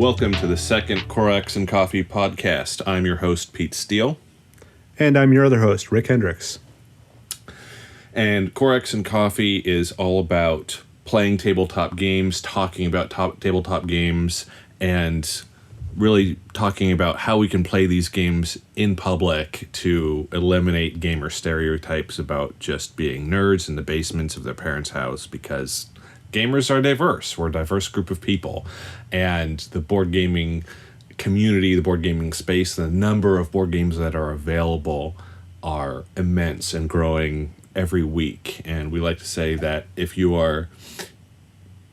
Welcome to the second Corax and Coffee podcast. I'm your host, Pete Steele. And I'm your other host, Rick Hendricks. And Corax and Coffee is all about playing tabletop games, talking about tabletop games, and really talking about how we can play these games in public to eliminate gamer stereotypes about just being nerds in the basements of their parents' house, because gamers are diverse. We're a diverse group of people. And the board gaming community, the board gaming space, the number of board games that are available are immense and growing every week. And we like to say that if you are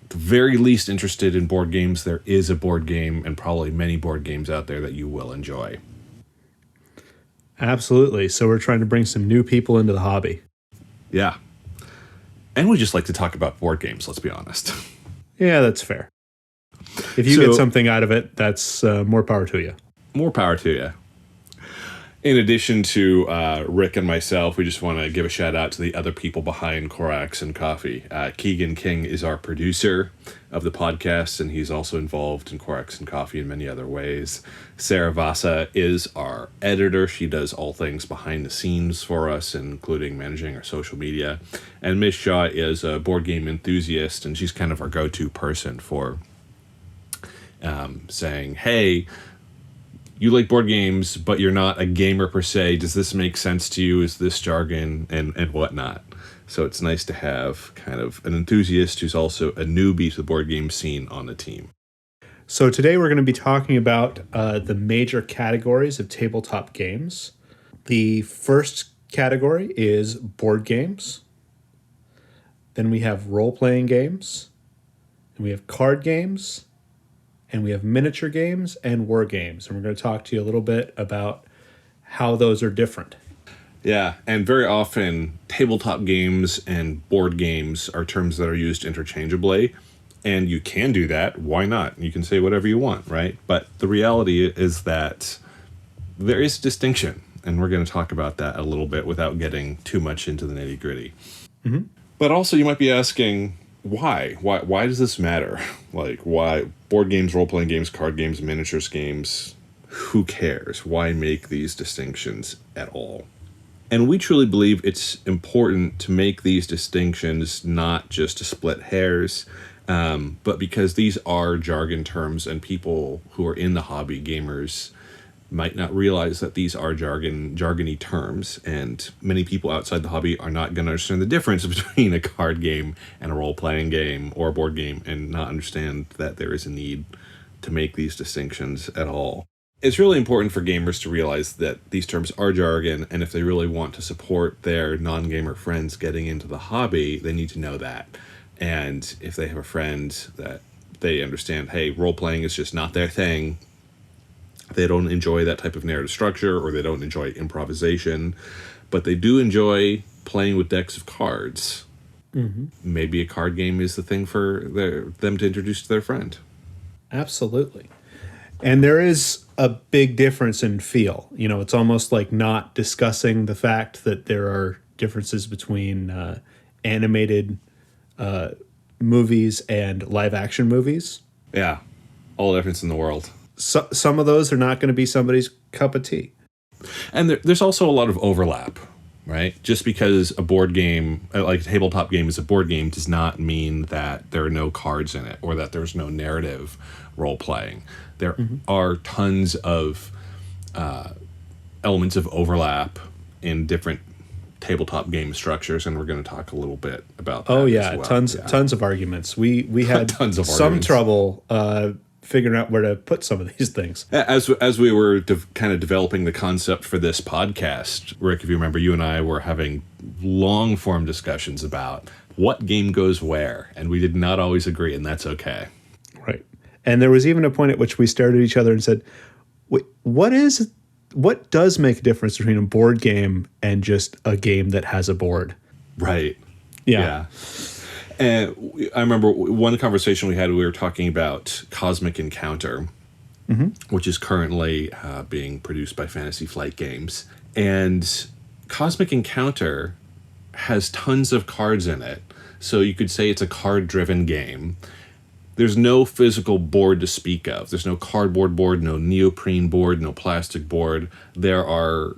the very least interested in board games, there is a board game and probably many board games out there that you will enjoy. Absolutely. So we're trying to bring some new people into the hobby. Yeah. And we just like to talk about board games, let's be honest. Yeah, that's fair. If you get something out of it, that's more power to you. More power to you. In addition to Rick and myself, we just want to give a shout out to the other people behind Corax and Coffee. Keegan King is our producer of the podcast, and he's also involved in Corax and Coffee in many other ways. Sarah Vasa is our editor. She does all things behind the scenes for us, including managing our social media. And Miss Shaw is a board game enthusiast, and she's kind of our go-to person for saying, hey, you like board games, but you're not a gamer per se. Does this make sense to you? Is this jargon and whatnot? So it's nice to have kind of an enthusiast who's also a newbie to the board game scene on the team. So today we're going to be talking about the major categories of tabletop games. The first category is board games. Then we have role-playing games. And we have card games. And we have miniature games and war games. And we're going to talk to you a little bit about how those are different. Yeah, and very often tabletop games and board games are terms that are used interchangeably. And you can do that. Why not? You can say whatever you want, right? But the reality is that there is distinction. And we're going to talk about that a little bit without getting too much into the nitty-gritty. Mm-hmm. But also you might be asking, why? Why does this matter? Like, why board games, role-playing games, card games, miniatures games? Who cares? Why make these distinctions at all? And we truly believe it's important to make these distinctions not just to split hairs, but because these are jargon terms and people who are in the hobby, gamers, might not realize that these are jargony terms, and many people outside the hobby are not going to understand the difference between a card game and a role-playing game or a board game and not understand that there is a need to make these distinctions at all. It's really important for gamers to realize that these terms are jargon, and if they really want to support their non-gamer friends getting into the hobby, they need to know that. And if they have a friend that they understand, hey, role-playing is just not their thing, they don't enjoy that type of narrative structure, or they don't enjoy improvisation, but they do enjoy playing with decks of cards. Mm-hmm. Maybe a card game is the thing for them to introduce to their friend. Absolutely. And there is a big difference in feel. You know, it's almost like not discussing the fact that there are differences between animated movies and live action movies. Yeah, all the difference in the world. So, some of those are not going to be somebody's cup of tea. And there's also a lot of overlap, right? Just because a board game, like a tabletop game is a board game, does not mean that there are no cards in it or that there's no narrative role-playing. There are tons of elements of overlap in different tabletop game structures, and we're going to talk a little bit about that. Oh, yeah, as well. Tons of arguments. We had tons of some trouble figuring out where to put some of these things. As we were kind of developing the concept for this podcast, Rick, if you remember, you and I were having long-form discussions about what game goes where, and we did not always agree, and that's okay. Right. And there was even a point at which we stared at each other and said, what does make a difference between a board game and just a game that has a board? Right. Yeah. And I remember one conversation we had, we were talking about Cosmic Encounter, which is currently being produced by Fantasy Flight Games. And Cosmic Encounter has tons of cards in it. So you could say it's a card-driven game. There's no physical board to speak of. There's no cardboard board, no neoprene board, no plastic board. There are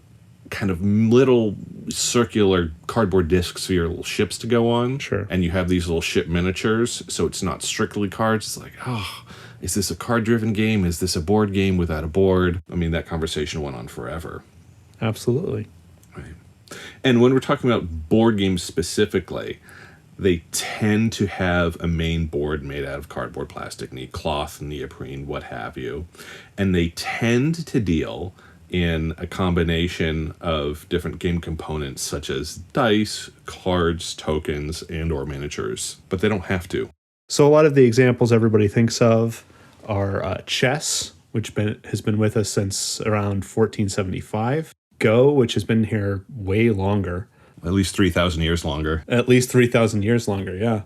kind of little circular cardboard discs for your little ships to go on. Sure. And you have these little ship miniatures, so it's not strictly cards. It's like, oh, is this a card-driven game? Is this a board game without a board? I mean, that conversation went on forever. Absolutely. Right. And when we're talking about board games specifically, they tend to have a main board made out of cardboard, plastic, cloth, neoprene, what have you. And they tend to deal in a combination of different game components such as dice, cards, tokens, and or miniatures. But they don't have to. So a lot of the examples everybody thinks of are chess, which has been with us since around 1475. Go, which has been here way longer. At least 3,000 years longer. At least 3,000 years longer, yeah.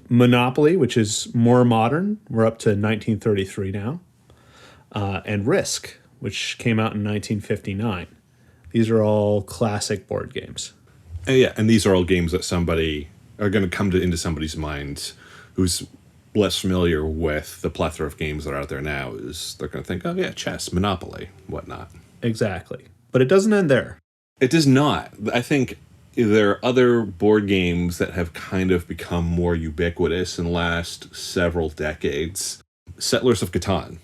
Monopoly, which is more modern. We're up to 1933 now. And Risk, which came out in 1959. These are all classic board games. And these are all games that somebody are going to come into somebody's mind who's less familiar with the plethora of games that are out there now. Is they're going to think, oh yeah, chess, Monopoly, whatnot. Exactly. But it doesn't end there. It does not. I think there are other board games that have kind of become more ubiquitous in the last several decades. Settlers of Catan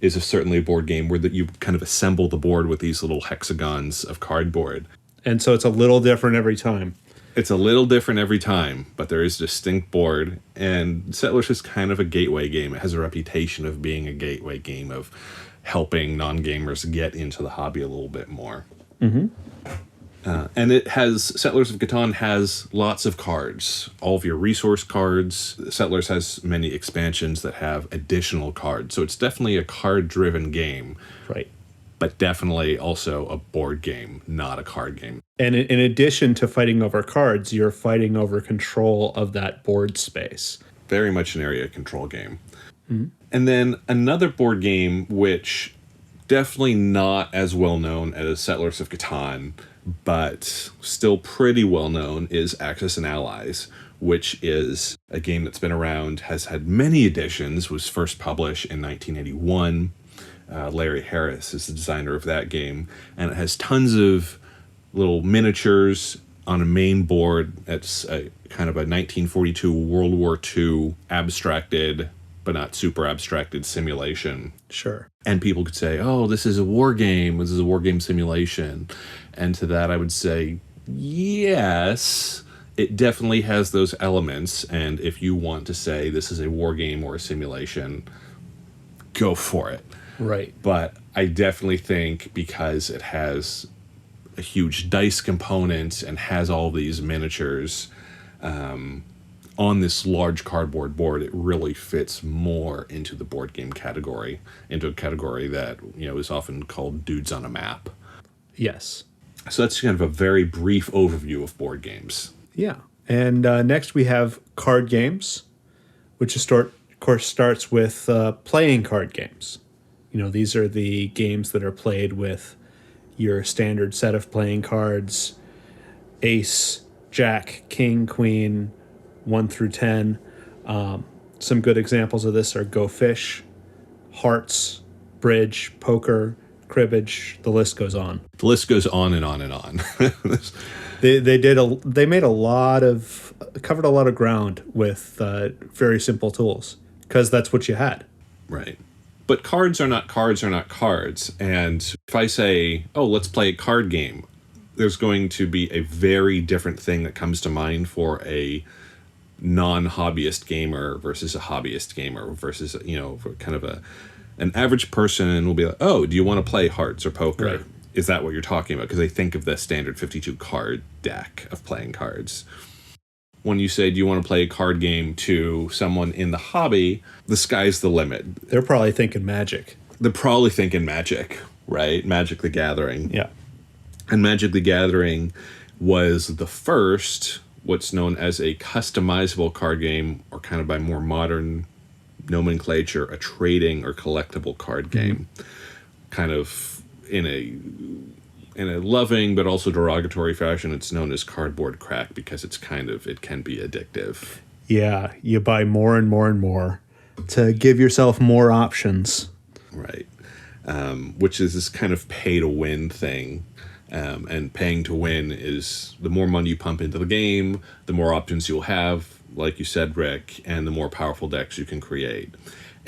is certainly a board game where you kind of assemble the board with these little hexagons of cardboard. And so it's a little different every time. It's a little different every time, but there is a distinct board. And Settlers is kind of a gateway game. It has a reputation of being a gateway game, of helping non-gamers get into the hobby a little bit more. Mm-hmm. And Settlers of Catan has lots of cards, all of your resource cards. Settlers has many expansions that have additional cards. So it's definitely a card-driven game. Right. But definitely also a board game, not a card game. And in addition to fighting over cards, you're fighting over control of that board space. Very much an area control game. Mm-hmm. And then another board game, which definitely not as well known as Settlers of Catan, but still pretty well known, is Axis and Allies, which is a game that's been around, has had many editions, was first published in 1981. Larry Harris is the designer of that game, and it has tons of little miniatures on a main board. It's a kind of a 1942 World War II abstracted, but not super abstracted simulation. Sure. And people could say, oh, this is a war game. This is a war game simulation. And to that, I would say, yes, it definitely has those elements. And if you want to say this is a war game or a simulation, go for it. Right. But I definitely think because it has a huge dice component and has all these miniatures on this large cardboard board, it really fits more into the board game category, into a category that, is often called dudes on a map. Yes. So that's kind of a very brief overview of board games. Yeah. And next we have card games, which of course starts with playing card games. These are the games that are played with your standard set of playing cards: ace, jack, king, queen, 1 through 10. Some good examples of this are Go Fish, hearts, bridge, poker, cribbage. The list goes on. The list goes on and on and on. They covered a lot of ground with very simple tools, because that's what you had. Right. But cards are not cards. And if I say, oh, let's play a card game, there's going to be a very different thing that comes to mind for a non-hobbyist gamer versus a hobbyist gamer versus, for kind of an average person will be like, oh, do you want to play hearts or poker? Right. Is that what you're talking about? Because they think of the standard 52 card deck of playing cards. When you say, do you want to play a card game to someone in the hobby, the sky's the limit. They're probably thinking Magic. They're probably thinking Magic, right? Magic the Gathering. Yeah. And Magic the Gathering was the first, what's known as a customizable card game, or kind of by more modern nomenclature, a trading or collectible card game. Kind of in a loving but also derogatory fashion, it's known as cardboard crack because it can be addictive. Yeah, you buy more and more and more to give yourself more options. Right. Which is this kind of pay to win thing. And paying to win is the more money you pump into the game, the more options you'll have, like you said, Rick, and the more powerful decks you can create.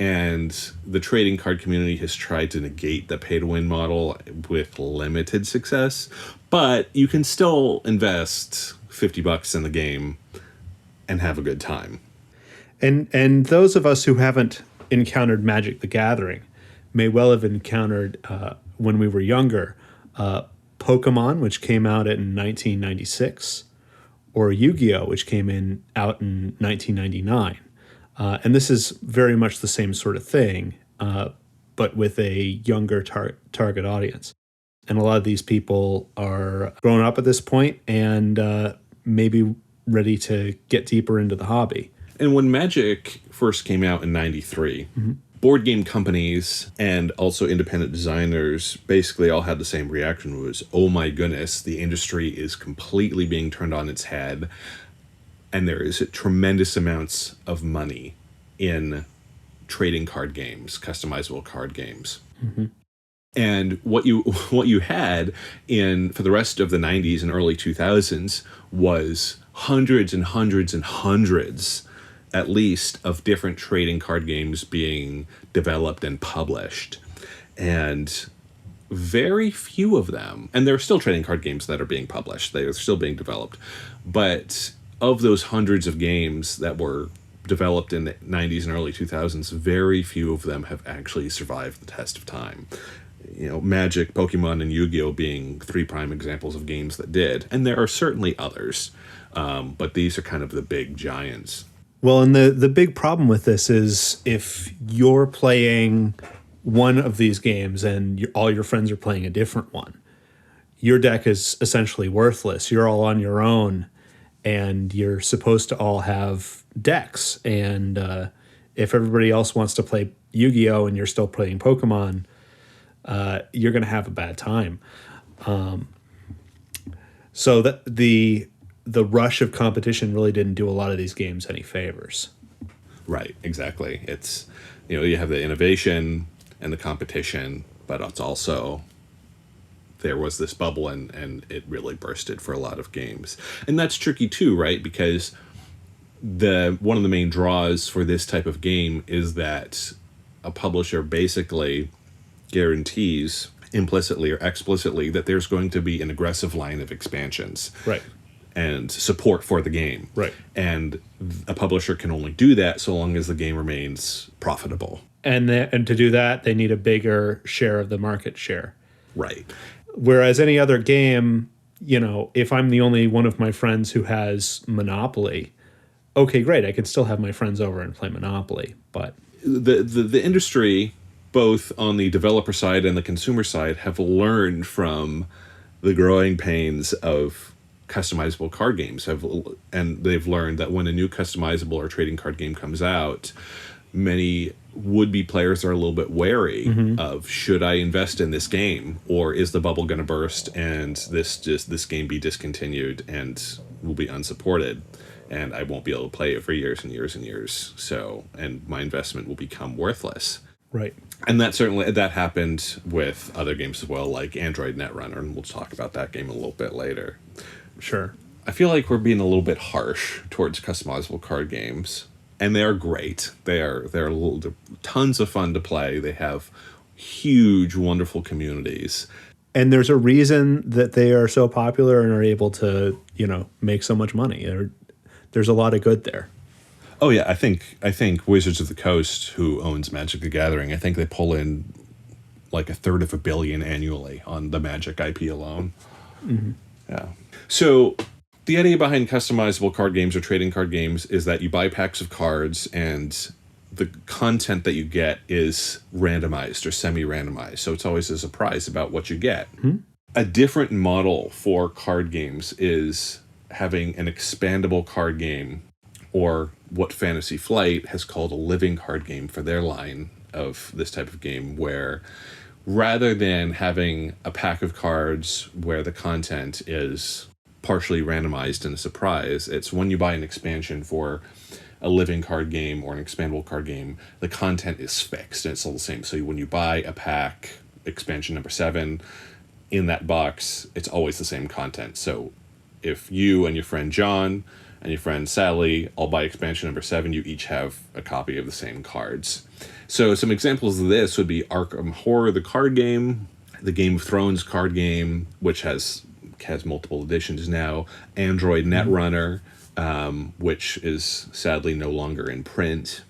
And the trading card community has tried to negate the pay to win model with limited success, but you can still invest $50 in the game and have a good time. And those of us who haven't encountered Magic the Gathering may well have encountered, when we were younger, Pokemon, which came out in 1996, or Yu-Gi-Oh, which came out in 1999. And this is very much the same sort of thing, but with a younger target audience. And a lot of these people are grown up at this point and maybe ready to get deeper into the hobby. And when Magic first came out in 93, board game companies and also independent designers basically all had the same reaction, was, oh my goodness, the industry is completely being turned on its head. And there is tremendous amounts of money in trading card games, customizable card games. And what you had for the rest of the 90s and early 2000s was hundreds and hundreds and hundreds, at least, of different trading card games being developed and published. And very few of them, and there are still trading card games that are being published, they are still being developed, but of those hundreds of games that were developed in the 90s and early 2000s, very few of them have actually survived the test of time. Magic, Pokemon, and Yu-Gi-Oh being three prime examples of games that did. And there are certainly others, but these are kind of the big giants. Well, and the big problem with this is if you're playing one of these games and all your friends are playing a different one, your deck is essentially worthless. You're all on your own, and you're supposed to all have decks. And if everybody else wants to play Yu-Gi-Oh and you're still playing Pokemon, you're going to have a bad time. So that the rush of competition really didn't do a lot of these games any favors. Right, exactly. It's, you have the innovation and the competition, but it's also, there was this bubble and it really bursted for a lot of games. And that's tricky too, right? Because one of the main draws for this type of game is that a publisher basically guarantees implicitly or explicitly that there's going to be an aggressive line of expansions. Right. And support for the game. Right. And a publisher can only do that so long as the game remains profitable. And to do that, they need a bigger share of the market share. Right. Whereas any other game, if I'm the only one of my friends who has Monopoly, okay, great, I can still have my friends over and play Monopoly. But the industry, both on the developer side and the consumer side, have learned from the growing pains of customizable card games, and they've learned that when a new customizable or trading card game comes out, many would-be players are a little bit wary of, should I invest in this game, or is the bubble going to burst and this game be discontinued and will be unsupported, and I won't be able to play it for years and years and years, and my investment will become worthless. Right. And that happened with other games as well, like Android Netrunner, and we'll talk about that game a little bit later. Sure. I feel like we're being a little bit harsh towards customizable card games, and they are great. They're tons of fun to play. They have huge, wonderful communities. And there's a reason that they are so popular and are able to, make so much money. There's a lot of good there. Oh yeah, I think Wizards of the Coast, who owns Magic the Gathering, I think they pull in like $350 million annually on the Magic IP alone. Mm-hmm. Yeah. So the idea behind customizable card games or trading card games is that you buy packs of cards and the content that you get is randomized or semi-randomized. So it's always a surprise about what you get. Mm-hmm. A different model for card games is having an expandable card game, or what Fantasy Flight has called a living card game for their line of this type of game, where rather than having a pack of cards where the content is partially randomized and a surprise, it's when you buy an expansion for a living card game or an expandable card game, the content is fixed and it's all the same. So when you buy a pack, expansion number 7, in that box, it's always the same content. So if you and your friend John and your friend Sally all buy expansion number 7, you each have a copy of the same cards. So some examples of this would be Arkham Horror, the card game, the Game of Thrones card game, which has multiple editions now, Android Netrunner, which is sadly no longer in print.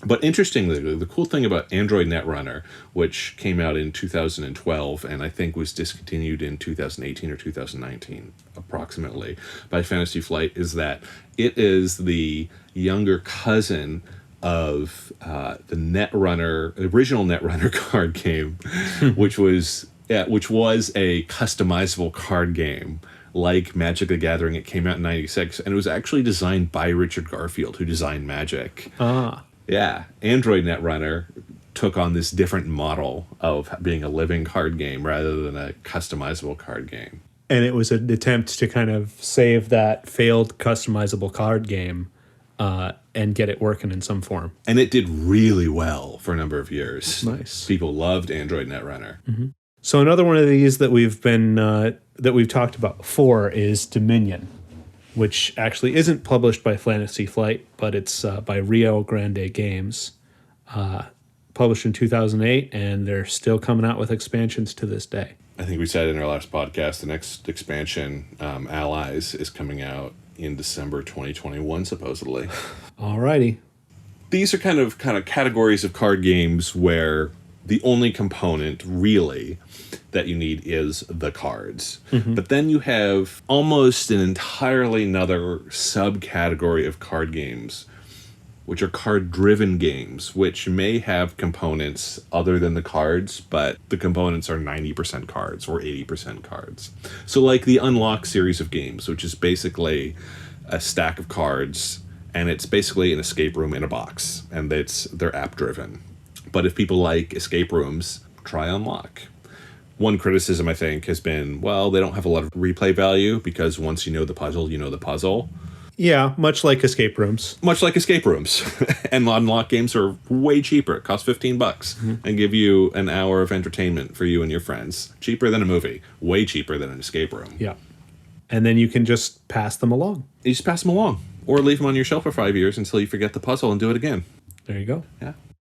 But interestingly, the cool thing about Android Netrunner, which came out in 2012 and I think was discontinued in 2018 or 2019, approximately, by Fantasy Flight, is that it is the younger cousin of the original Netrunner card game, which was a customizable card game like Magic the Gathering. It came out in 96, and it was actually designed by Richard Garfield, who designed Magic. Yeah, Android Netrunner took on this different model of being a living card game rather than a customizable card game. And it was an attempt to kind of save that failed customizable card game and get it working in some form. And it did really well for a number of years. Nice. People loved Android Netrunner. Mm-hmm. So another one of these that we've talked about before is Dominion, which actually isn't published by Fantasy Flight, but it's by Rio Grande Games, published in 2008, and they're still coming out with expansions to this day. I think we said in our last podcast, the next expansion, Allies, is coming out in December 2021, supposedly. Alrighty. These are kind of categories of card games where the only component really that you need is the cards. Mm-hmm. But then you have almost an entirely another subcategory of card games, which are card-driven games, which may have components other than the cards, but the components are 90% cards or 80% cards. So like the Unlock series of games, which is basically a stack of cards, and it's basically an escape room in a box, and they're app-driven. But if people like escape rooms, try Unlock. One criticism, I think, has been, well, they don't have a lot of replay value because once you know the puzzle, you know the puzzle. Yeah, much like escape rooms. Much like escape rooms. And Unlock games are way cheaper. It costs $15 and give you an hour of entertainment for you and your friends. Cheaper than a movie. Way cheaper than an escape room. Yeah. And then you can just pass them along. You just pass them along. Or leave them on your shelf for 5 years until you forget the puzzle and do it again. There you go. Yeah.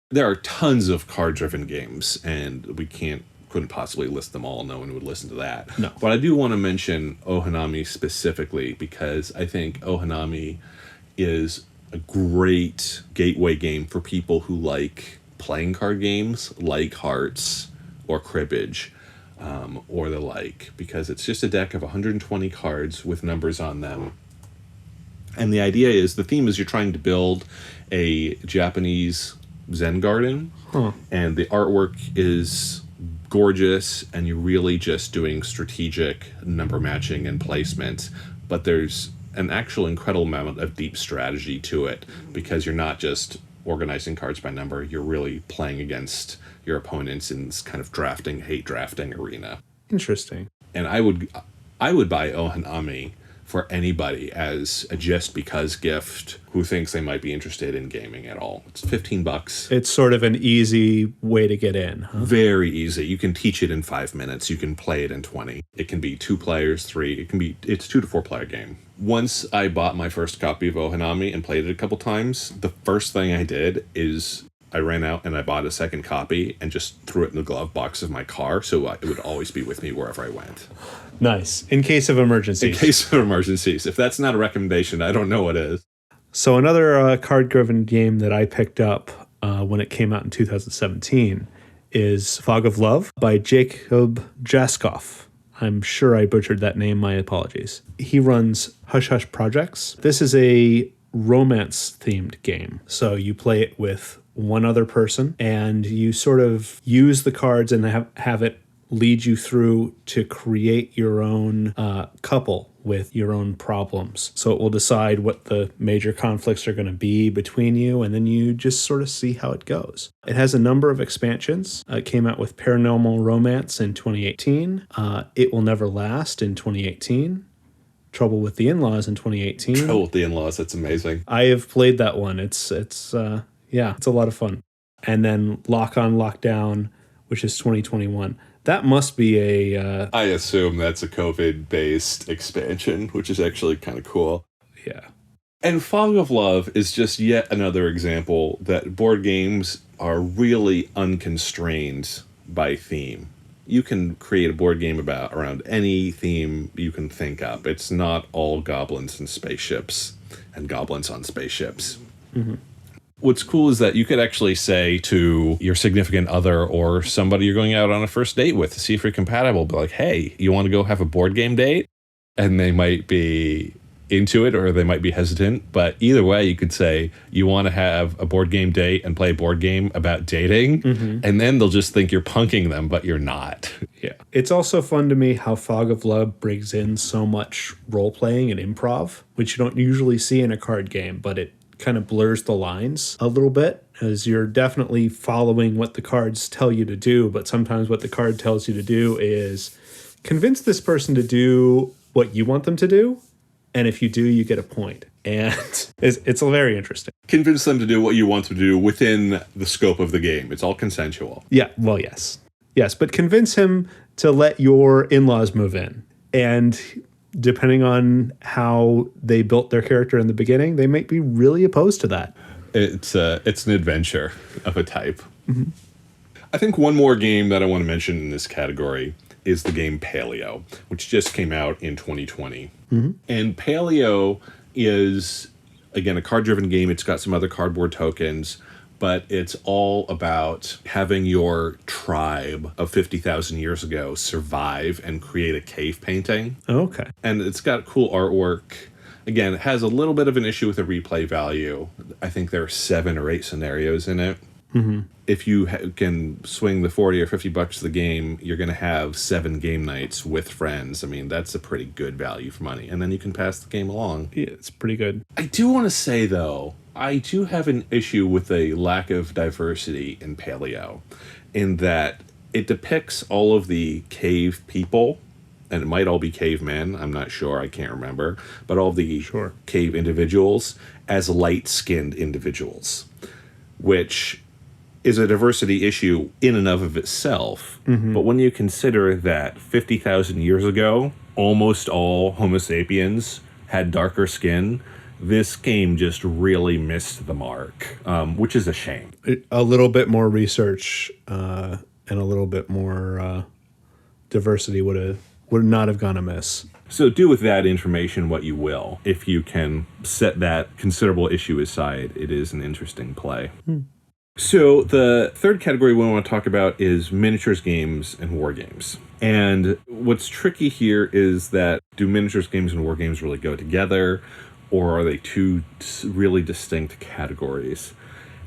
There are tons of card-driven games, and we couldn't possibly list them all. No one would listen to that. No. But I do want to mention Ohanami specifically because I think Ohanami is a great gateway game for people who like playing card games, like Hearts or Cribbage, or the like, because it's just a deck of 120 cards with numbers on them. And the idea is, the theme is you're trying to build a Japanese Zen garden, and the artwork is gorgeous, and you're really just doing strategic number matching and placement, but there's an actual incredible amount of deep strategy to it, because you're not just organizing cards by number, you're really playing against your opponents in this kind of hate drafting arena. Interesting. And I would buy Ohanami for anybody as a just because gift who thinks they might be interested in gaming at all. It's $15. It's sort of an easy way to get in, huh? Very easy. You can teach it in 5 minutes. You can play it in 20. It can be 2 players, 3. It's 2 to 4 player game. Once I bought my first copy of Ohanami and played it a couple times, the first thing I did is I ran out and I bought a second copy and just threw it in the glove box of my car, so it would always be with me wherever I went. Nice. In case of emergencies. In case of emergencies. If that's not a recommendation, I don't know what is. So another card-driven game that I picked up when it came out in 2017 is Fog of Love by Jacob Jaskov. I'm sure I butchered that name. My apologies. He runs Hush Hush Projects. This is a romance-themed game. So you play it with one other person, and you sort of use the cards and have it lead you through to create your own couple with your own problems. So it will decide what the major conflicts are going to be between you, and then you just sort of see how it goes. It has a number of expansions. It came out with Paranormal Romance in 2018. It Will Never Last in 2018. Trouble with the In-Laws in 2018. Oh, with the In-Laws, that's amazing. I have played that one. It's a lot of fun. And then Lock On Lockdown, which is 2021. That must be a... I assume that's a COVID-based expansion, which is actually kind of cool. Yeah. And Fog of Love is just yet another example that board games are really unconstrained by theme. You can create a board game around any theme you can think up. It's not all goblins and spaceships and goblins on spaceships. Mm-hmm. What's cool is that you could actually say to your significant other or somebody you're going out on a first date with to see if you're compatible, be like, hey, you want to go have a board game date? And they might be into it or they might be hesitant. But either way, you could say you want to have a board game date and play a board game about dating. Mm-hmm. And then they'll just think you're punking them, but you're not. Yeah. It's also fun to me how Fog of Love brings in so much role-playing and improv, which you don't usually see in a card game, but it kind of blurs the lines a little bit, as you're definitely following what the cards tell you to do, but sometimes what the card tells you to do is convince this person to do what you want them to do, and if you do, you get a point. And it's very interesting. Convince them to do what you want to do within the scope of the game. It's all consensual. Yeah, well, yes. Yes, but convince him to let your in-laws move in. And depending on how they built their character in the beginning, they might be really opposed to that. It's an adventure of a type. Mm-hmm. I think one more game that I want to mention in this category is the game Paleo, which just came out in 2020. Mm-hmm. And Paleo is, again, a card-driven game. It's got some other cardboard tokens, but it's all about having your tribe of 50,000 years ago survive and create a cave painting. Okay. And it's got cool artwork. Again, it has a little bit of an issue with the replay value. I think there are 7 or 8 scenarios in it. Mm-hmm. If you can swing the 40 or 50 bucks of the game, you're going to have 7 game nights with friends. I mean, that's a pretty good value for money. And then you can pass the game along. Yeah, it's pretty good. I do want to say, though, I do have an issue with a lack of diversity in Paleo, in that it depicts all of the cave people, and it might all be cavemen, I'm not sure, I can't remember, but all of the cave individuals as light-skinned individuals, which is a diversity issue in and of itself. Mm-hmm. But when you consider that 50,000 years ago, almost all Homo sapiens had darker skin, this game just really missed the mark, which is a shame. A little bit more research and a little bit more diversity would not have gone amiss. So do with that information what you will. If you can set that considerable issue aside, it is an interesting play. So the third category we want to talk about is miniatures games and war games. And what's tricky here is that do miniatures games and war games really go together, or are they two really distinct categories?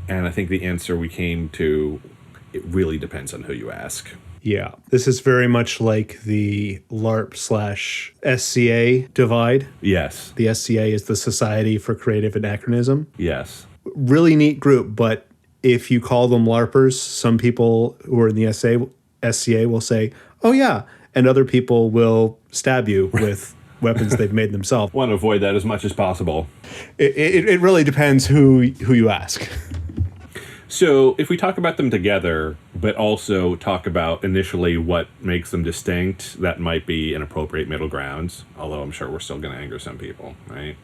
And I think the answer we came to, it really depends on who you ask. Yeah, this is very much like the LARP/SCA divide. Yes. The SCA is the Society for Creative Anachronism. Yes. Really neat group, but if you call them LARPers, some people who are in the SCA will say, oh yeah, and other people will stab you with weapons they've made themselves. Want to avoid that as much as possible. It really depends who you ask. So if we talk about them together, but also talk about initially what makes them distinct, that might be an appropriate middle ground, although I'm sure we're still going to anger some people, right?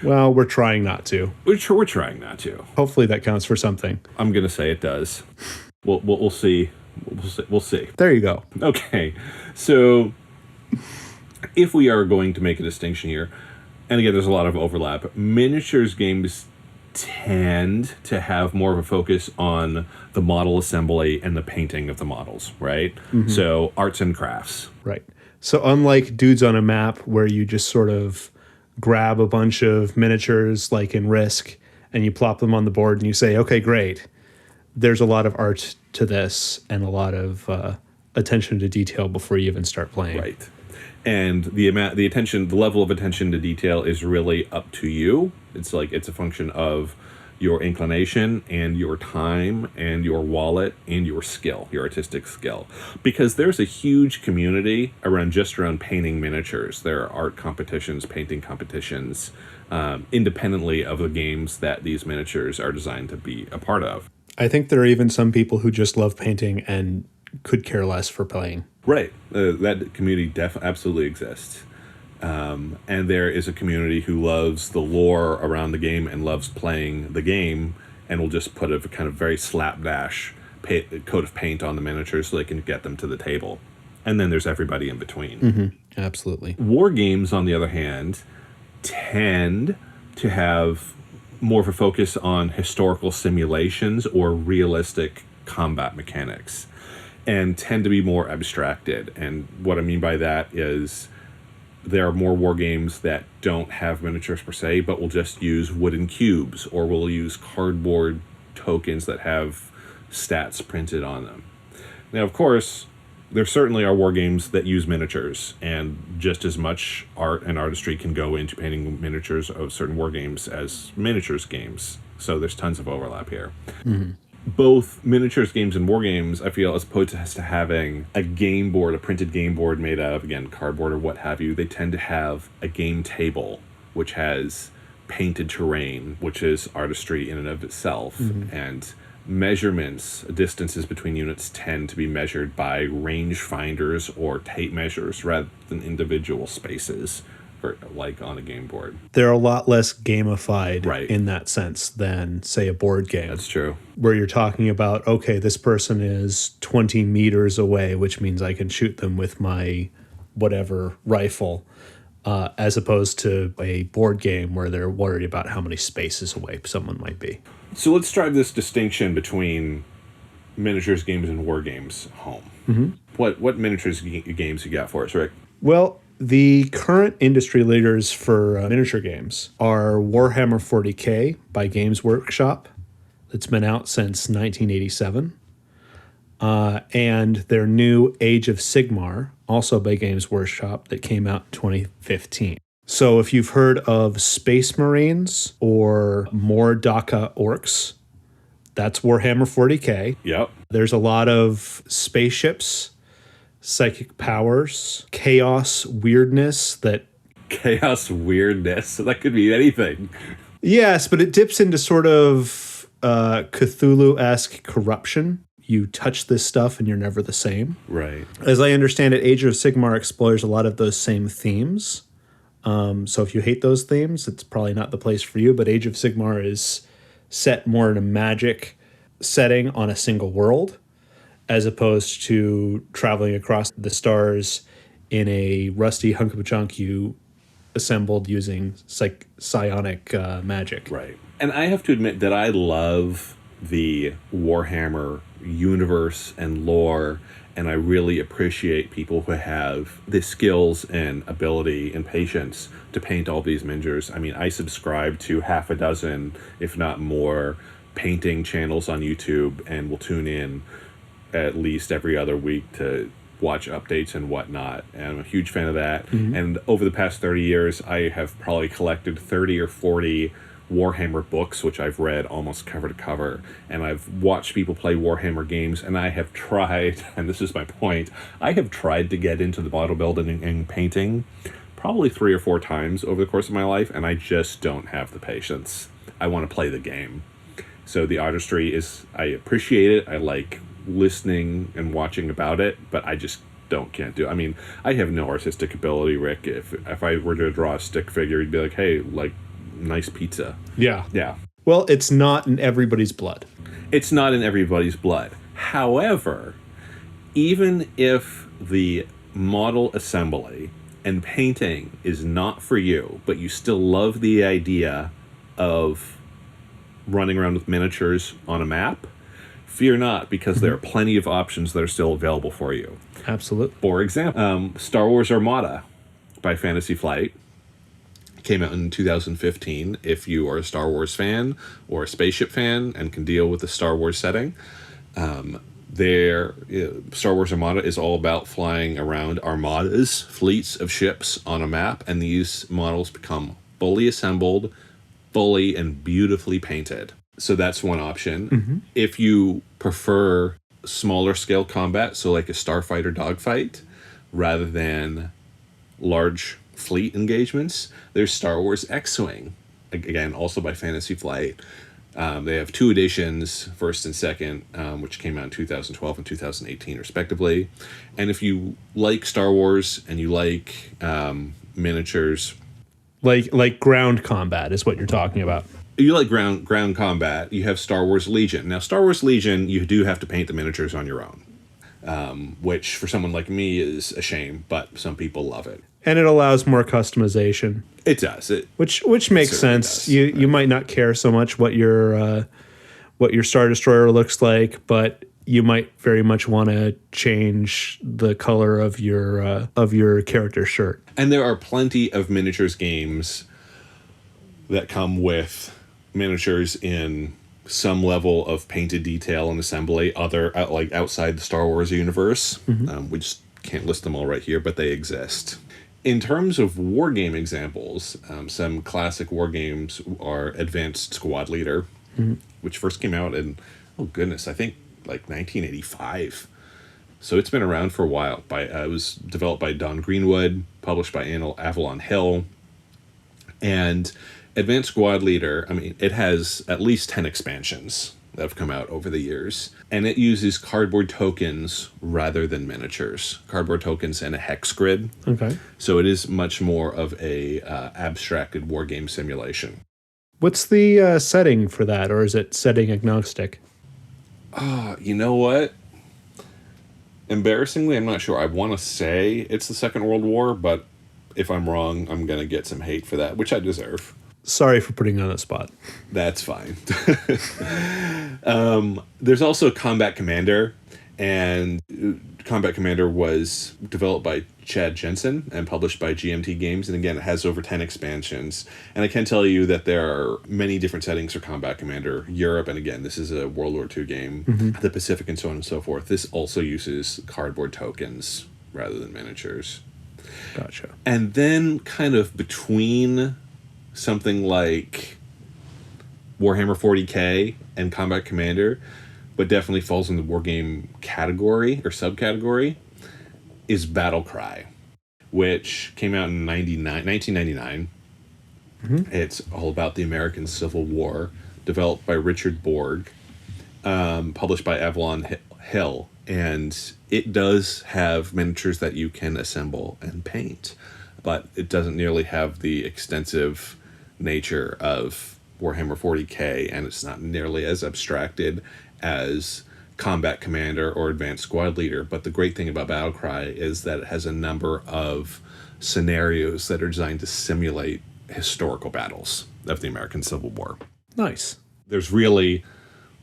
Well, we're trying not to. We're trying not to. Hopefully that counts for something. I'm going to say it does. We'll see. We'll see. There you go. Okay. So if we are going to make a distinction here, and again, there's a lot of overlap, miniatures games tend to have more of a focus on the model assembly and the painting of the models, right? Mm-hmm. So arts and crafts. Right. So unlike Dudes on a Map, where you just sort of grab a bunch of miniatures like in Risk and you plop them on the board and you say, okay, great. There's a lot of art to this and a lot of attention to detail before you even start playing. Right. And the level of attention to detail is really up to you. It's a function of your inclination and your time and your wallet and your skill, your artistic skill. Because there's a huge community around painting miniatures. There are art competitions, painting competitions, independently of the games that these miniatures are designed to be a part of. I think there are even some people who just love painting and could care less for playing. Right. That community absolutely exists. And there is a community who loves the lore around the game and loves playing the game and will just put a kind of very slapdash coat of paint on the miniatures so they can get them to the table. And then there's everybody in between. Mm-hmm. Absolutely. War games, on the other hand, tend to have more of a focus on historical simulations or realistic combat mechanics and tend to be more abstracted. And what I mean by that is there are more war games that don't have miniatures per se, but will just use wooden cubes or will use cardboard tokens that have stats printed on them. Now, of course, there certainly are war games that use miniatures, and just as much art and artistry can go into painting miniatures of certain war games as miniatures games. So there's tons of overlap here. Mm-hmm. Both miniatures games and war games, I feel, as opposed to having a game board, a printed game board made out of, again, cardboard or what have you, they tend to have a game table, which has painted terrain, which is artistry in and of itself. Mm-hmm. And measurements, distances between units tend to be measured by range finders or tape measures rather than individual spaces, like on a game board. They're a lot less gamified right. in that sense than, say, a board game. That's true. Where you're talking about, okay, this person is 20 meters away, which means I can shoot them with my whatever rifle, as opposed to a board game where they're worried about how many spaces away someone might be. So let's drive this distinction between miniatures games and war games home. Mm-hmm. What miniatures games you got for us, Rick? Well, the current industry leaders for miniature games are Warhammer 40K by Games Workshop. That's been out since 1987. And their new Age of Sigmar, also by Games Workshop, that came out in 2015. So if you've heard of Space Marines or Mordaka Orcs, that's Warhammer 40K. Yep. There's a lot of spaceships, psychic powers, chaos weirdness. Chaos weirdness? That could be anything. Yes, but it dips into sort of Cthulhu-esque corruption. You touch this stuff and you're never the same. Right. As I understand it, Age of Sigmar explores a lot of those same themes. So if you hate those themes, it's probably not the place for you. But Age of Sigmar is set more in a magic setting on a single world, as opposed to traveling across the stars in a rusty hunk of junk you assembled using psionic magic. Right. And I have to admit that I love the Warhammer universe and lore, and I really appreciate people who have the skills and ability and patience to paint all these miniatures. I mean, I subscribe to half a dozen, if not more, painting channels on YouTube, and will tune in at least every other week to watch updates and whatnot. And I'm a huge fan of that. Mm-hmm. And over the past 30 years, I have probably collected 30 or 40 Warhammer books, which I've read almost cover to cover, and I've watched people play Warhammer games, and I have tried, and this is my point, I have tried to get into the model building and painting probably 3 or 4 times over the course of my life, and I just don't have the patience. I want to play the game. So the artistry I appreciate it, I like listening and watching about it, but I just can't do it. I mean, I have no artistic ability, Rick. If I were to draw a stick figure, you'd be like, hey, like, nice pizza. Yeah. Yeah. Well, it's not in everybody's blood. It's not in everybody's blood. However, even if the model assembly and painting is not for you, but you still love the idea of running around with miniatures on a map, fear not, because there are plenty of options that are still available for you. Absolutely. For example, Star Wars Armada by Fantasy Flight came out in 2015. If you are a Star Wars fan or a spaceship fan and can deal with the Star Wars setting, Star Wars Armada is all about flying around armadas, fleets of ships on a map, and these models become fully assembled, fully and beautifully painted. So that's one option. If you prefer smaller scale combat, so like a starfighter dogfight, rather than large fleet engagements, there's Star Wars X-Wing. Again, also by Fantasy Flight. They have two editions, first and second, which came out in 2012 and 2018, respectively. And if you like Star Wars and you like miniatures, Like ground combat is what you're talking about. you like ground combat, you have Star Wars Legion. Now, Star Wars Legion, you do have to paint the miniatures on your own, which for someone like me is a shame, but some people love it. And it allows more customization. It does. Which makes sense. Does. You might not care so much what your Star Destroyer looks like, but you might very much want to change the color of your character's shirt. And there are plenty of miniatures games that come with miniatures in some level of painted detail and assembly, like outside the Star Wars universe. We just can't list them all right here, but they exist. In terms of war game examples, some classic war games are Advanced Squad Leader, which first came out in, I think like 1985. So it's been around for a while. It was developed by Don Greenwood, published by Avalon Hill. And Advanced Squad Leader, it has at least 10 expansions that have come out over the years. And it uses cardboard tokens rather than miniatures. Cardboard tokens and a hex grid. Okay. So it is much more of a abstracted war game simulation. What's the setting for that, or is it setting agnostic? You know what? Embarrassingly, I'm not sure. I want to say it's the Second World War, but if I'm wrong, I'm going to get some hate for that, which I deserve. Sorry for putting you on the spot. That's fine. There's also Combat Commander, and Combat Commander was developed by Chad Jensen and published by GMT Games, and again, it has over 10 expansions. And I can tell you that there are many different settings for Combat Commander. Europe, and again, this is a World War II game, the Pacific, and so on and so forth. This also uses cardboard tokens rather than miniatures. Gotcha. And then kind of between something like Warhammer 40K and Combat Commander, but definitely falls in the war game category or subcategory, is Battle Cry, which came out in 1999. It's all about the American Civil War, developed by Richard Borg, published by Avalon Hill. And it does have miniatures that you can assemble and paint, but it doesn't nearly have the extensive nature of Warhammer 40K, and it's not nearly as abstracted as Combat Commander or Advanced Squad Leader. But the great thing about Battlecry is that it has a number of scenarios that are designed to simulate historical battles of the American Civil War. Nice. There's really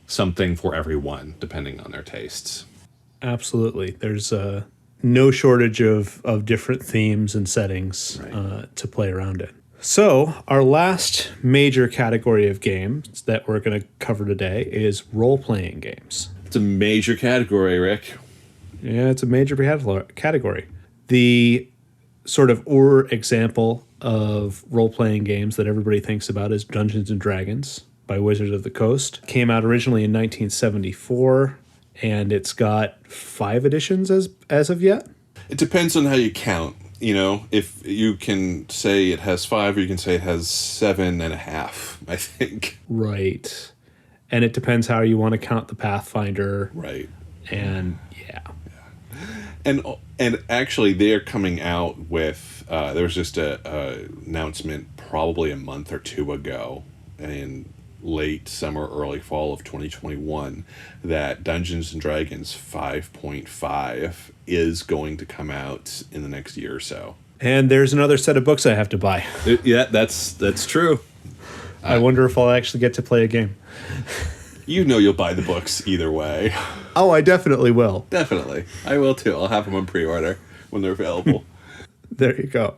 something for everyone, depending on their tastes. Absolutely. There's no shortage of different themes and settings to play around in. So our last major category of games that we're going to cover today is role-playing games. It's a major category, Rick. Yeah, it's a major category. The sort of example of role-playing games that everybody thinks about is Dungeons & Dragons by Wizards of the Coast. Came out originally in 1974, and it's got 5 editions as of yet. It depends on how you count. You know, if you can say it has 5, or you can say it has 7.5, I think. Right. And it depends how you want to count the Pathfinder. Right. And yeah. And actually, they're coming out with, there was just a announcement probably a month or two ago in late summer, early fall of 2021, that Dungeons & Dragons 5.5 is going to come out in the next year or so. And there's another set of books I have to buy. Yeah, that's true. I wonder if I'll actually get to play a game. You know you'll buy the books either way. Oh, I definitely will. Definitely. I will too. I'll have them on pre-order when they're available. There you go.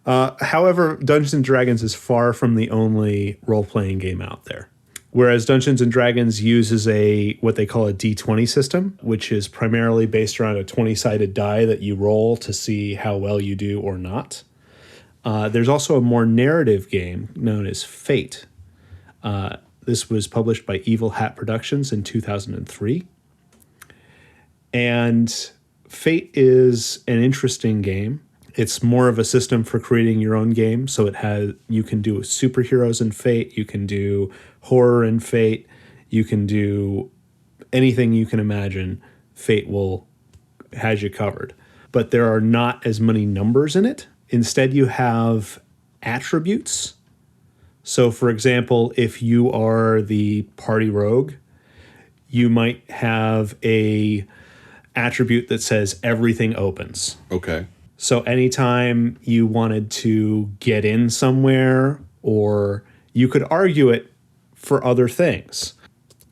However, Dungeons & Dragons is far from the only role-playing game out there. Whereas Dungeons & Dragons uses what they call a D20 system, which is primarily based around a 20-sided die that you roll to see how well you do or not. There's also a more narrative game known as Fate This was published by Evil Hat Productions in 2003. And Fate is an interesting game. It's more of a system for creating your own game. So you can do superheroes in Fate, you can do horror in Fate, you can do anything you can imagine. Fate has you covered. But there are not as many numbers in it. Instead, you have attributes. So, for example, if you are the party rogue, you might have a attribute that says everything opens. Okay. So anytime you wanted to get in somewhere, or you could argue it for other things.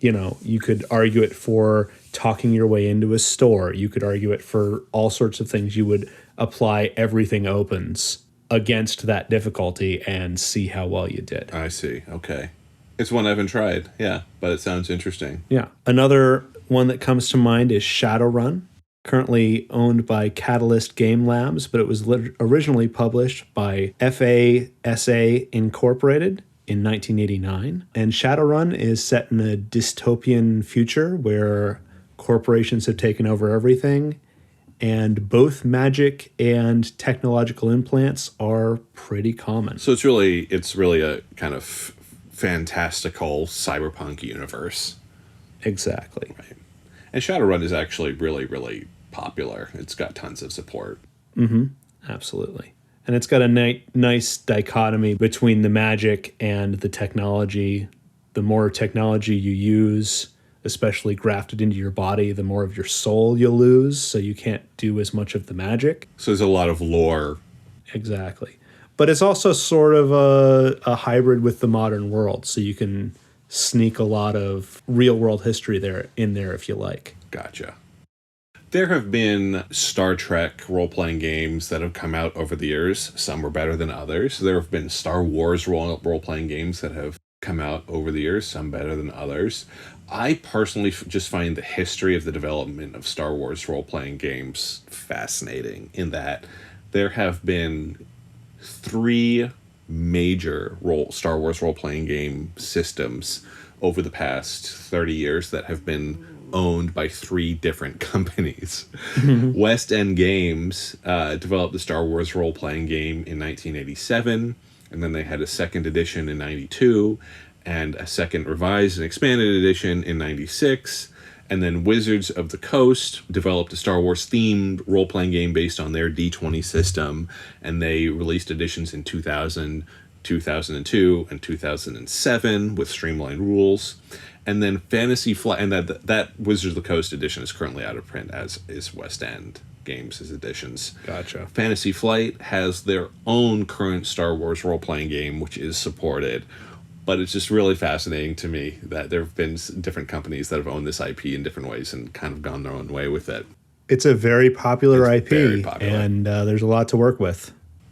You could argue it for talking your way into a store. You could argue it for all sorts of things. You would apply everything opens against that difficulty and see how well you did. I see. Okay. It's one I haven't tried. Yeah, but it sounds interesting. Yeah. Another one that comes to mind is Shadowrun, currently owned by Catalyst Game Labs, but it was originally published by FASA Incorporated in 1989. And Shadowrun is set in a dystopian future where corporations have taken over everything, and both magic and technological implants are pretty common. So it's really a kind of fantastical cyberpunk universe. Exactly. Right. And Shadowrun is actually really, really popular. It's got tons of support. Absolutely. And it's got a nice dichotomy between the magic and the technology. The more technology you use, especially grafted into your body, the more of your soul you'll lose, so you can't do as much of the magic. So there's a lot of lore. Exactly. But it's also sort of a hybrid with the modern world, so you can sneak a lot of real-world history in there if you like. Gotcha. There have been Star Trek role-playing games that have come out over the years. Some were better than others. There have been Star Wars role-playing games that have come out over the years, some better than others. I personally just find the history of the development of Star Wars role-playing games fascinating, in that there have been 3 major Star Wars role-playing game systems over the past 30 years that have been owned by 3 different companies. West End Games developed the Star Wars role-playing game in 1987, and then they had a second edition in 92, and a second revised and expanded edition in 96, and then Wizards of the Coast developed a Star Wars themed role-playing game based on their D20 system, and they released editions in 2000, 2002, and 2007 with streamlined rules. And then Fantasy Flight, and that Wizards of the Coast edition is currently out of print, as is West End Games' editions. Gotcha. Fantasy Flight has their own current Star Wars role-playing game, which is supported. But it's just really fascinating to me that there have been different companies that have owned this IP in different ways and kind of gone their own way with it. It's a very popular IP, very popular. And there's a lot to work with.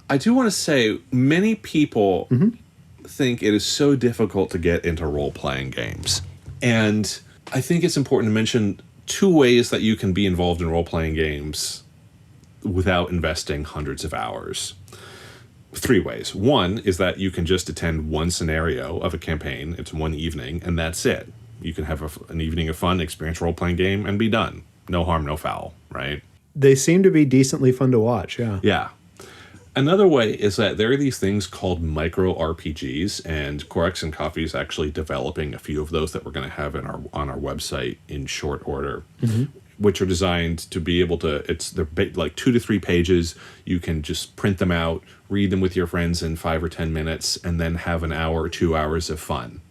I do want to say, many people think it is so difficult to get into role-playing games. And I think it's important to mention 2 ways that you can be involved in role-playing games without investing hundreds of hours. 3 ways. One is that you can just attend one scenario of a campaign. It's one evening, and that's it. You can have an evening of fun, experience a role-playing game, and be done. No harm, no foul, right? They seem to be decently fun to watch, yeah. Yeah. Another way is that there are these things called micro RPGs, and Corex and Coffee is actually developing a few of those that we're going to have on our website in short order, which are designed to be able to. They're like 2 to 3 pages. You can just print them out, read them with your friends in 5 or 10 minutes, and then have an hour or 2 hours of fun,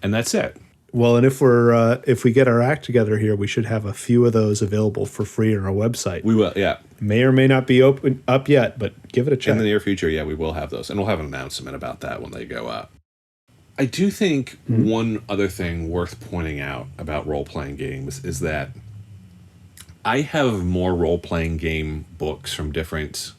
and that's it. Well, and if we get our act together here, we should have a few of those available for free on our website. We will, yeah. May or may not be up yet, but give it a check. In the near future, yeah, we will have those, and we'll have an announcement about that when they go up. I do think one other thing worth pointing out about role-playing games is that I have more role-playing game books from different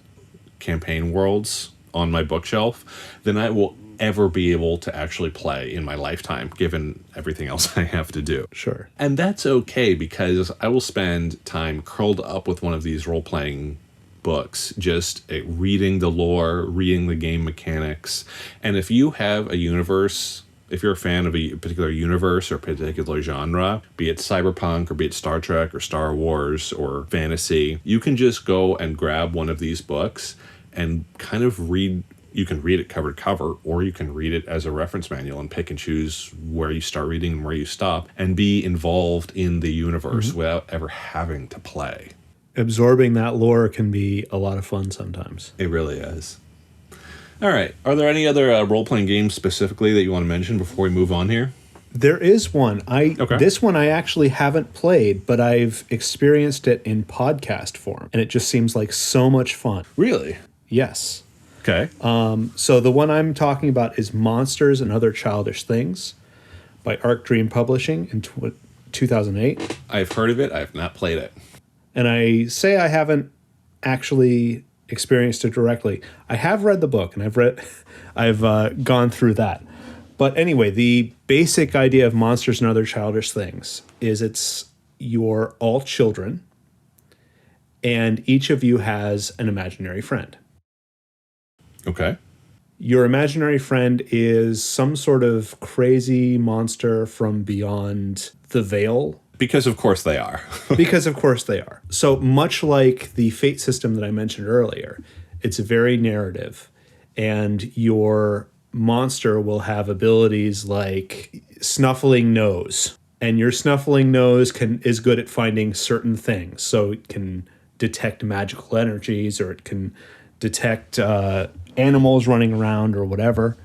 campaign worlds on my bookshelf than I will ever be able to actually play in my lifetime, given everything else I have to do. Sure. And that's okay, because I will spend time curled up with one of these role-playing books, just reading the lore, reading the game mechanics. And if you have a universe If you're a fan of a particular universe or particular genre, be it cyberpunk or be it Star Trek or Star Wars or fantasy, you can just go and grab one of these books and kind of read. You can read it cover to cover, or you can read it as a reference manual and pick and choose where you start reading and where you stop, and be involved in the universe without ever having to play. Absorbing that lore can be a lot of fun sometimes. It really is. All right. Are there any other role-playing games specifically that you want to mention before we move on here? There is one. This one I actually haven't played, but I've experienced it in podcast form, and it just seems like so much fun. Really? Yes. Okay. So the one I'm talking about is Monsters and Other Childish Things by Arc Dream Publishing in 2008. I've heard of it. I have not played it. And I say I haven't actually experienced it directly. I have read the book, and I've gone through that. But anyway, the basic idea of Monsters and Other Childish Things is you're all children, and each of you has an imaginary friend. Okay. Your imaginary friend is some sort of crazy monster from beyond the veil. Because of course they are. Because of course they are. So much like the fate system that I mentioned earlier, it's very narrative. And your monster will have abilities like snuffling nose. And your snuffling nose is good at finding certain things. So it can detect magical energies, or it can detect animals running around or whatever.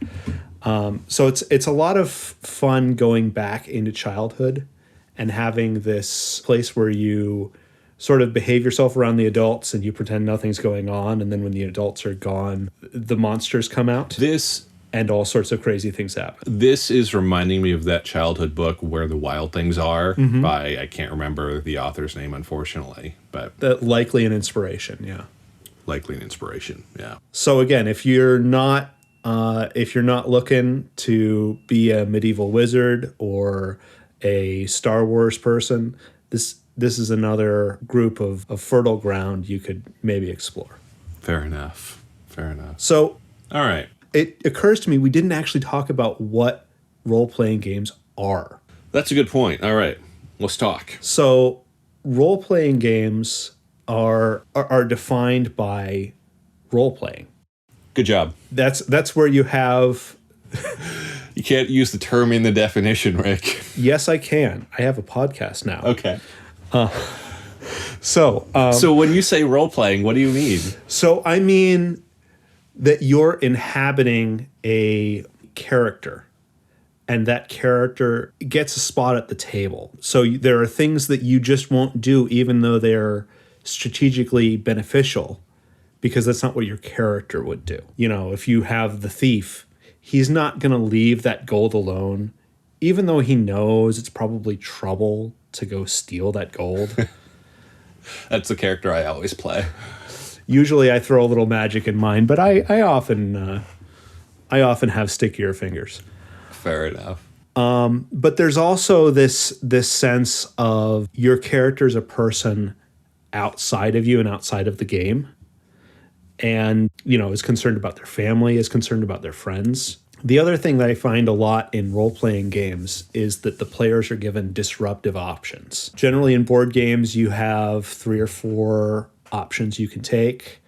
So it's a lot of fun going back into childhood and having this place where you sort of behave yourself around the adults and you pretend nothing's going on. And then when the adults are gone, the monsters come out. And all sorts of crazy things happen. This is reminding me of that childhood book, Where the Wild Things Are, by, I can't remember the author's name, unfortunately. But likely an inspiration, yeah. Likely an inspiration, yeah. So again, if you're not looking to be a medieval wizard or a Star Wars person, this is another group of fertile ground you could maybe explore. Fair enough. So, all right. It occurs to me we didn't actually talk about what role-playing games are. That's a good point. All right, let's talk. So, role-playing games are defined by role-playing. Good job. That's where you have... You can't use the term in the definition, Rick. Yes, I can. I have a podcast now. Okay. So when you say role-playing, what do you mean? So I mean that you're inhabiting a character, and that character gets a spot at the table. So there are things that you just won't do, even though they're strategically beneficial, because that's not what your character would do. You know, if you have the thief, he's not going to leave that gold alone, even though he knows it's probably trouble to go steal that gold. That's the character I always play. Usually I throw a little magic in mine, but I often have stickier fingers. Fair enough. But there's also this sense of your character's a person outside of you and outside of the game. And, you know, is concerned about their family, is concerned about their friends. The other thing that I find a lot in role-playing games is that the players are given disruptive options. Generally in board games, you have 3 or 4 options you can take,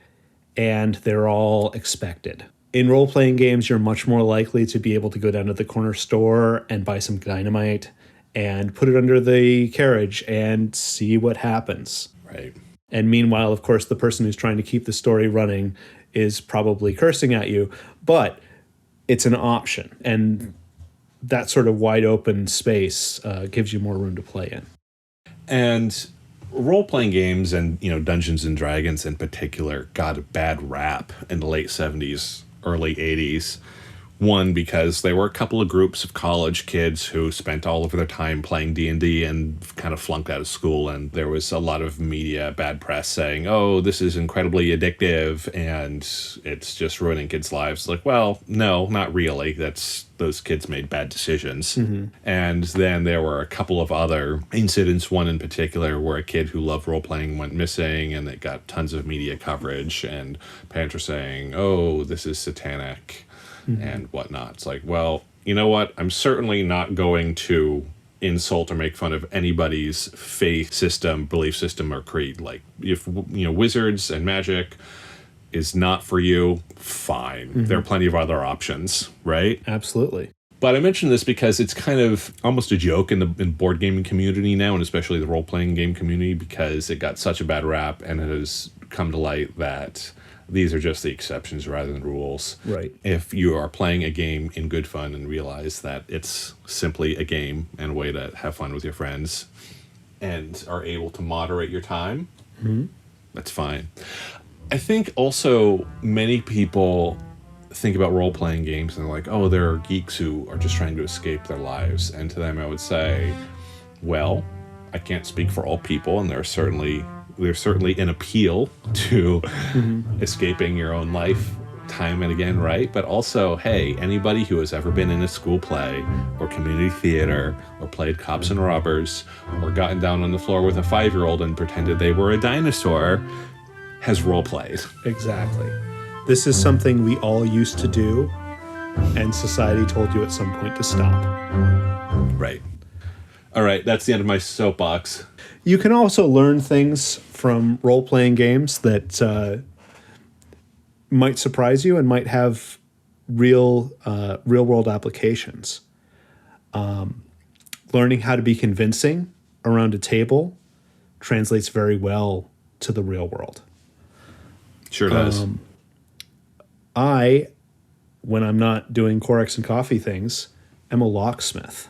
and they're all expected. In role-playing games, you're much more likely to be able to go down to the corner store and buy some dynamite and put it under the carriage and see what happens. Right. And meanwhile, of course, the person who's trying to keep the story running is probably cursing at you, but it's an option. And that sort of wide open space gives you more room to play in. And role-playing games and, you know, Dungeons and Dragons in particular got a bad rap in the late 70s, early 80s. One, because there were a couple of groups of college kids who spent all of their time playing D&D and kind of flunked out of school, and there was a lot of media, bad press saying, oh, this is incredibly addictive and it's just ruining kids' lives. Like, well, no, not really. Those kids made bad decisions. Mm-hmm. And then there were a couple of other incidents, one in particular where a kid who loved role-playing went missing, and it got tons of media coverage, and parents were saying, oh, this is satanic. Mm-hmm. And whatnot. It's like, well, you know what? I'm certainly not going to insult or make fun of anybody's faith system, belief system, or creed. Like, if, wizards and magic is not for you, fine. There are plenty of other options, right? Absolutely. But I mention this because it's kind of almost a joke in the board gaming community now, and especially the role-playing game community, because it got such a bad rap, and it has come to light that these are just the exceptions rather than rules. Right. If you are playing a game in good fun and realize that it's simply a game and a way to have fun with your friends and are able to moderate your time, that's fine. I think also many people think about role-playing games and they're like, oh, there are geeks who are just trying to escape their lives. And to them I would say, well, I can't speak for all people, and there's certainly an appeal to escaping your own life time and again, right? But also, hey, anybody who has ever been in a school play or community theater or played cops and robbers or gotten down on the floor with a 5-year-old and pretended they were a dinosaur has role-played. Exactly. This is something we all used to do, and society told you at some point to stop. Right. All right, that's the end of my soapbox. You can also learn things from role-playing games that might surprise you and might have real-world applications. Learning how to be convincing around a table translates very well to the real world. Sure does. I, when I'm not doing Corex and coffee things, am a locksmith.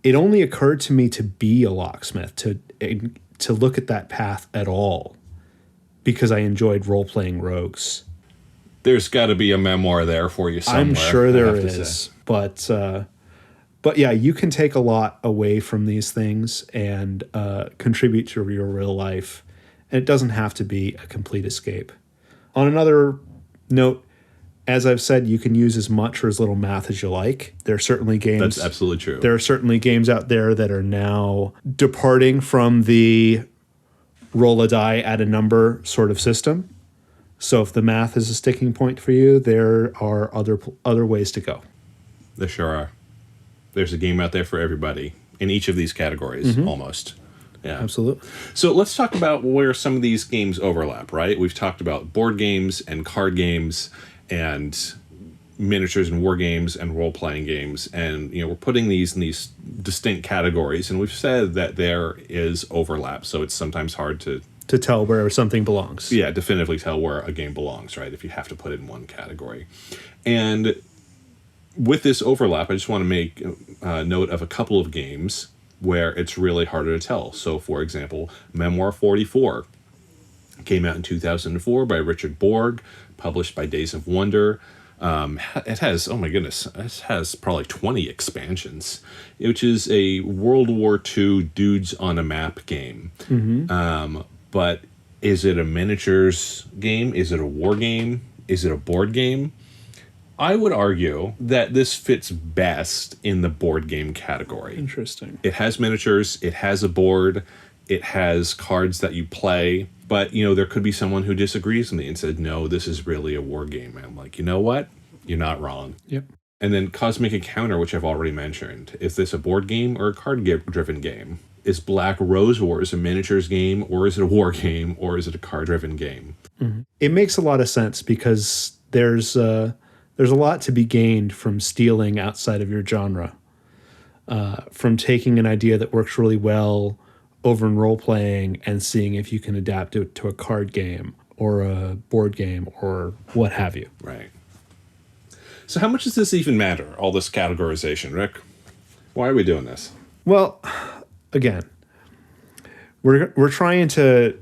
It only occurred to me to be a locksmith, to look at that path at all, because I enjoyed role-playing rogues. There's got to be a memoir there for you somewhere. I'm sure there is, but yeah, you can take a lot away from these things and contribute to your real life, and it doesn't have to be a complete escape. On another note, as I've said, you can use as much or as little math as you like. There are certainly games. That's absolutely true. There are certainly games out there that are now departing from the roll a die, add a number sort of system. So if the math is a sticking point for you, there are other ways to go. There sure are. There's a game out there for everybody in each of these categories, almost. Yeah, Absolutely. So let's talk about where some of these games overlap, right? We've talked about board games and card games and miniatures and war games and role-playing games. And, we're putting these in these distinct categories. And we've said that there is overlap. So it's sometimes hard to tell where something belongs. Yeah, definitively tell where a game belongs, right? If you have to put it in one category. And with this overlap, I just want to make note of a couple of games where it's really harder to tell. So, for example, Memoir 44 came out in 2004 by Richard Borg, published by Days of Wonder. It has, oh my goodness, it has probably 20 expansions, which is a World War II dudes on a map game. But is it a miniatures game? Is it a war game? Is it a board game? I would argue that this fits best in the board game category. Interesting. It has miniatures, it has a board, it has cards that you play, but, there could be someone who disagrees with me and said, no, this is really a war game. And I'm like, you know what? You're not wrong. Yep. And then Cosmic Encounter, which I've already mentioned. Is this a board game or a card-driven game? Is Black Rose Wars a miniatures game, or is it a war game, or is it a card-driven game? It makes a lot of sense because there's a lot to be gained from stealing outside of your genre, from taking an idea that works really well over in role-playing and seeing if you can adapt it to a card game or a board game or what have you. Right. So how much does this even matter, all this categorization, Rick? Why are we doing this? Well, again, we're trying to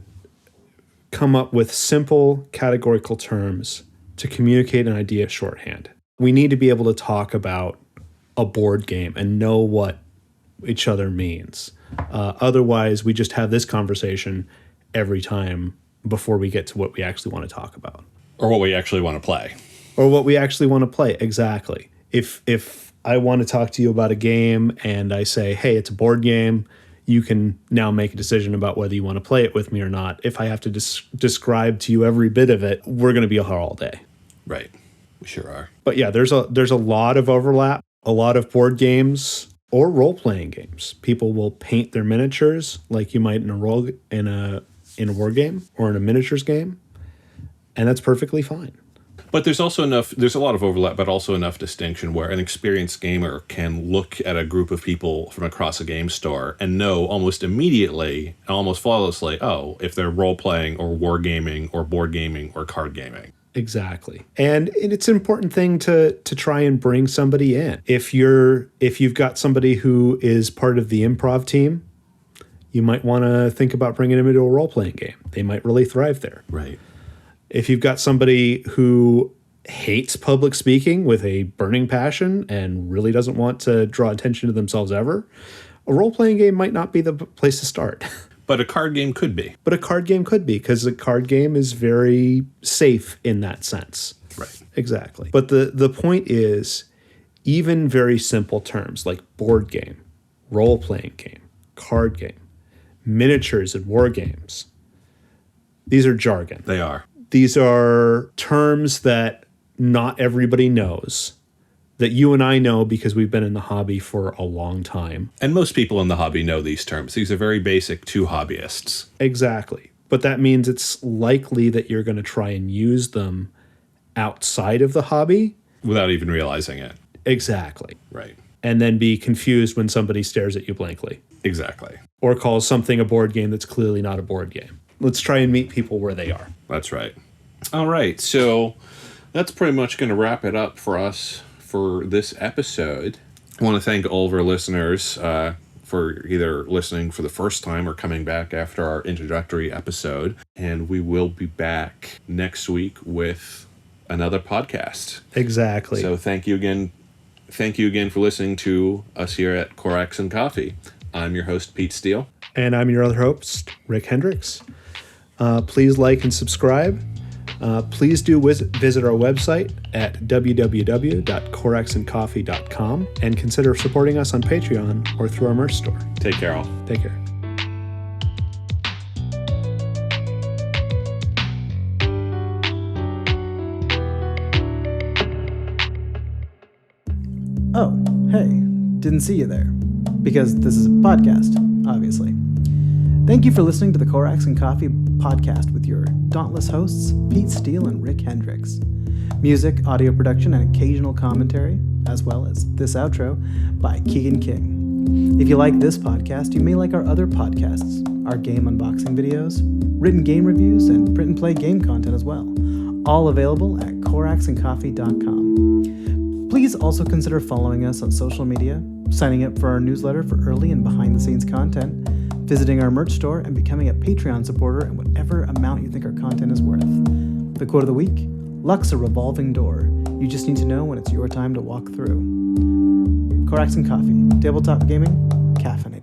come up with simple categorical terms to communicate an idea shorthand. We need to be able to talk about a board game and know what each other means. Otherwise, we just have this conversation every time before we get to what we actually want to talk about. Or what we actually want to play. Or what we actually want to play, exactly. If I want to talk to you about a game and I say, hey, it's a board game, you can now make a decision about whether you want to play it with me or not. If I have to describe to you every bit of it, we're going to be here all day. Right. We sure are. But yeah, there's a lot of overlap. A lot of board games or role-playing games. People will paint their miniatures like you might in a war game or in a miniatures game, and that's perfectly fine. But there's a lot of overlap, but also enough distinction where an experienced gamer can look at a group of people from across a game store and know almost immediately, almost flawlessly, oh, if they're role-playing or wargaming or board gaming or card gaming. Exactly. And it's an important thing to try and bring somebody in. If you've got somebody who is part of the improv team, you might want to think about bringing them into a role-playing game. They might really thrive there. Right. If you've got somebody who hates public speaking with a burning passion and really doesn't want to draw attention to themselves ever, a role-playing game might not be the place to start. But a card game could be. But a card game could be, because a card game is very safe in that sense. Right. Exactly. But the point is, even very simple terms like board game, role-playing game, card game, miniatures and war games, these are jargon. They are. These are terms that not everybody knows, that you and I know because we've been in the hobby for a long time. And most people in the hobby know these terms. These are very basic to hobbyists. Exactly. But that means it's likely that you're going to try and use them outside of the hobby. Without even realizing it. Exactly. Right. And then be confused when somebody stares at you blankly. Exactly. Or calls something a board game that's clearly not a board game. Let's try and meet people where they are. That's right. All right. So that's pretty much going to wrap it up for us for this episode. I want to thank all of our listeners for either listening for the first time or coming back after our introductory episode. And we will be back next week with another podcast. Exactly. So thank you again. Thank you again for listening to us here at Corax and Coffee. I'm your host, Pete Steele. And I'm your other host, Rick Hendricks. Please like and subscribe. Please do visit our website at www.coraxandcoffee.com and consider supporting us on Patreon or through our merch store. Take care, all. Take care. Oh, hey, didn't see you there. Because this is a podcast, obviously. Thank you for listening to the Corax and Coffee podcast with your dauntless hosts, Pete Steele and Rick Hendricks. Music, audio production, and occasional commentary, as well as this outro, by Keegan King. If you like this podcast, you may like our other podcasts, our game unboxing videos, written game reviews, and print and play game content as well. All available at coraxandcoffee.com. Please also consider following us on social media, signing up for our newsletter for early and behind-the-scenes content, visiting our merch store, and becoming a Patreon supporter at whatever amount you think our content is worth. The quote of the week: luck's a revolving door. You just need to know when it's your time to walk through. Corax and Coffee, tabletop gaming, caffeinated.